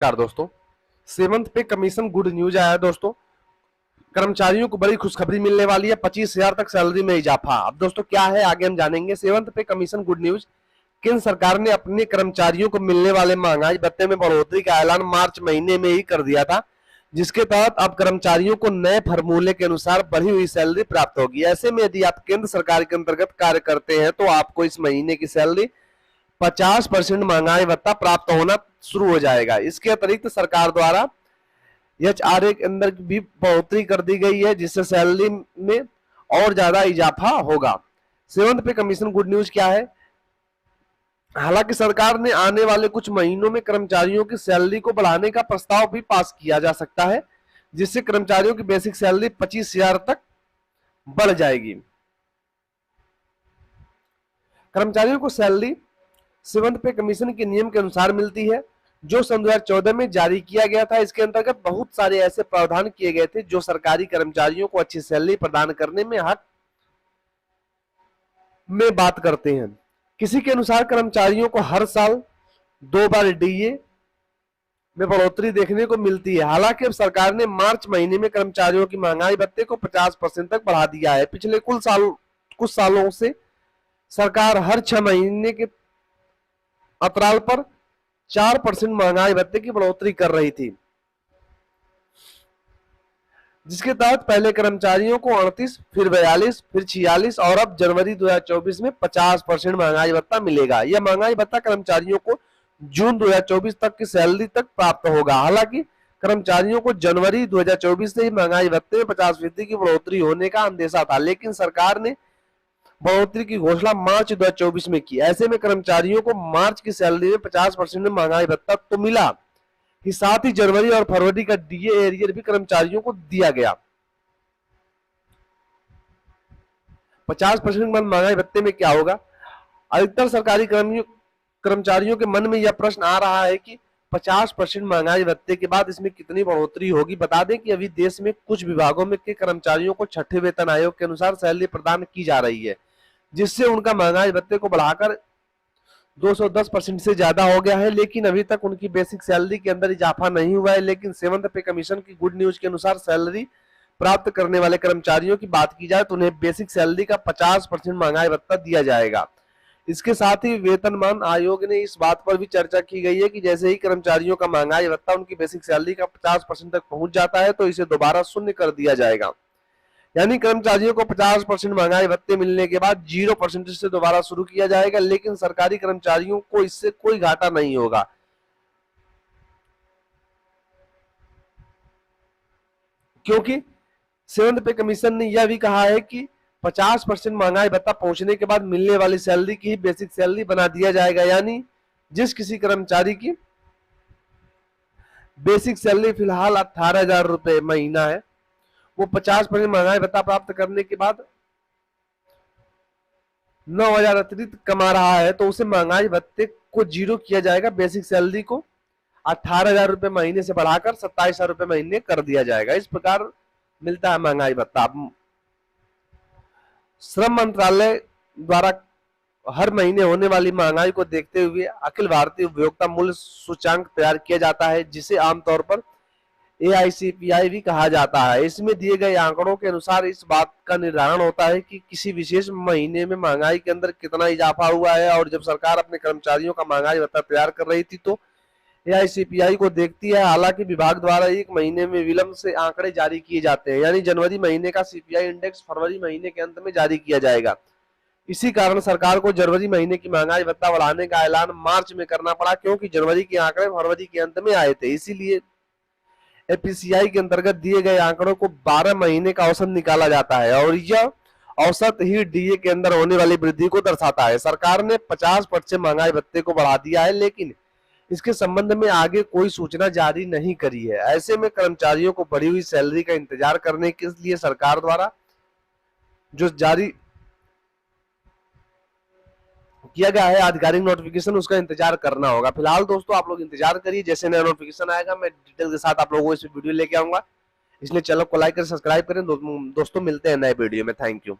नमस्कार दोस्तों। सेवंथ पे कमीशन गुड न्यूज आया है दोस्तों। कर्मचारियों को बड़ी खुशखबरी मिलने वाली है, 25,000 तक सैलरी में इजाफा। अब दोस्तों क्या है आगे हम जानेंगे। सेवंथ पे कमीशन गुड न्यूज। केंद्र सरकार ने अपने कर्मचारियों को मिलने वाले महंगाई भत्ते में बढ़ोतरी का ऐलान मार्च महीने में ही कर दिया था, जिसके तहत अब कर्मचारियों को नए फॉर्मूले के अनुसार बढ़ी हुई सैलरी प्राप्त होगी। ऐसे में यदि आप केंद्र सरकार के अंतर्गत कार्य करते हैं तो आपको इस महीने की सैलरी 50% महंगाई भत्ता प्राप्त होना शुरू हो जाएगा। इसके अतिरिक्त सरकार द्वारा एचआरए के अंदर भी बढ़ोतरी कर दी गई है, जिससे सैलरी में और ज्यादा इजाफा होगा। सेवंथ पे कमीशन गुड न्यूज क्या है। हालांकि सरकार ने आने वाले कुछ महीनों में कर्मचारियों की सैलरी को बढ़ाने का प्रस्ताव भी पास किया जा सकता है, जिससे कर्मचारियों की बेसिक सैलरी 25,000 तक बढ़ जाएगी। कर्मचारियों को सैलरी सेवंथ पे कमीशन के नियम के अनुसार मिलती है, जो सन 2014 में जारी किया गया था। इसके अंतर्गत बहुत सारे ऐसे प्रावधान किए गए थे जो सरकारी कर्मचारियों को अच्छी सैलरी प्रदान करने में हक में बात करते हैं। किसी के अनुसार कर्मचारियों को हर साल 2 बार डीए में बढ़ोतरी देखने को मिलती है। हालांकि अब सरकार ने मार्च महीने में कर्मचारियों की महंगाई भत्ते को 50% तक बढ़ा दिया है। पिछले कुछ सालों से सरकार हर 6 महीने के अंतराल पर 4% महंगाई भत्ते की बढ़ोतरी कर रही थी, जिसके तहत पहले कर्मचारियों को 38, फिर 42, फिर 46 और अब जनवरी 2024 में 50% महंगाई भत्ता मिलेगा। यह महंगाई भत्ता कर्मचारियों को जून 2024 तक की सैलरी तक प्राप्त होगा। हालांकि कर्मचारियों को जनवरी 2024 से ही महंगाई भत्ते में 50% की बढ़ोतरी होने का अंदेशा था, लेकिन सरकार ने बढ़ोतरी की घोषणा मार्च 2024 में की। ऐसे में कर्मचारियों को मार्च की सैलरी में 50% महंगाई भत्ता तो मिला ही, साथ ही जनवरी और फरवरी का डीए एरियर भी कर्मचारियों को दिया गया। 50% महंगाई भत्ते में क्या होगा। अधिकतर सरकारी कर्मचारियों के मन में यह प्रश्न आ रहा है कि 50% महंगाई भत्ते के बाद इसमें कितनी बढ़ोतरी होगी। बता दें कि अभी देश में कुछ विभागों में के कर्मचारियों को छठे वेतन आयोग के अनुसार सैलरी प्रदान की जा रही है, जिससे उनका महंगाई भत्ते को बढ़ाकर 210% से ज्यादा हो गया है, लेकिन अभी तक उनकी बेसिक सैलरी के अंदर इजाफा नहीं हुआ है। लेकिन सेवंथ पे कमीशन की गुड न्यूज के अनुसार सैलरी प्राप्त करने वाले कर्मचारियों की बात की जाए तो उन्हें बेसिक सैलरी का 50% महंगाई भत्ता दिया जाएगा। इसके साथ ही वेतनमान आयोग ने इस बात पर भी चर्चा की गई है कि जैसे ही कर्मचारियों का महंगाई भत्ता उनकी बेसिक सैलरी का 50% तक पहुंच जाता है तो इसे दोबारा शून्य कर दिया जाएगा। यानी कर्मचारियों को 50% महंगाई भत्ते मिलने के बाद 0% से दोबारा शुरू किया जाएगा, लेकिन सरकारी कर्मचारियों को इससे कोई घाटा नहीं होगा, क्योंकि सेवंथ पे कमीशन ने यह भी कहा है कि 50% महंगाई भत्ता पहुंचने के बाद मिलने वाली सैलरी की ही बेसिक सैलरी बना दिया जाएगा। यानी जिस किसी कर्मचारी की बेसिक सैलरी फिलहाल 18,000 रुपए महीना है, वो 50% महंगाई भत्ता प्राप्त करने के बाद 9,000 अतिरिक्त कमा रहा है तो उसे महंगाई भत्ते को जीरो किया जाएगा। बेसिक सैलरी को 18,000 रुपए महीने से बढ़ाकर 27,000 रुपए महीने कर दिया जाएगा। इस प्रकार मिलता है महंगाई भत्ता। श्रम मंत्रालय द्वारा हर महीने होने वाली महंगाई को देखते हुए अखिल भारतीय उपभोक्ता मूल्य सूचांक तैयार किया जाता है, जिसे आमतौर पर AICPI भी कहा जाता है। इसमें दिए गए आंकड़ों के अनुसार इस बात का निर्धारण होता है कि किसी विशेष महीने में महंगाई के अंदर कितना इजाफा हुआ है। और जब सरकार अपने कर्मचारियों का महंगाई भत्ता तैयार कर रही थी तो AICPI को देखती है। हालांकि विभाग द्वारा एक महीने में विलंब से आंकड़े जारी किए जाते हैं, यानी जनवरी महीने का CPI इंडेक्स फरवरी महीने के अंत में जारी किया जाएगा। इसी कारण सरकार को जनवरी महीने की महंगाई भत्ता बढ़ाने का ऐलान मार्च में करना पड़ा, क्योंकि जनवरी के आंकड़े फरवरी के अंत में आए थे। इसीलिए APCI के अंतर्गत दिए गए आंकड़ों को 12 महीने का औसत निकाला जाता है और यह औसत ही डीए के अंदर होने वाली वृद्धि को दर्शाता है। सरकार ने 50% महंगाई भत्ते को बढ़ा दिया है, लेकिन इसके संबंध में आगे कोई सूचना जारी नहीं करी है। ऐसे में कर्मचारियों को बढ़ी हुई सैलरी का इंतजार करने के लिए सरकार द्वारा जो जारी किया गया है आधिकारिक नोटिफिकेशन, उसका इंतजार करना होगा। फिलहाल दोस्तों आप लोग इंतजार करिए, जैसे नया नोटिफिकेशन आएगा मैं डिटेल के साथ आप लोगों को इस वीडियो लेके आऊंगा। इसलिए चैनल को लाइक करें, सब्सक्राइब करें। दोस्तों मिलते हैं नए वीडियो में। Thank you.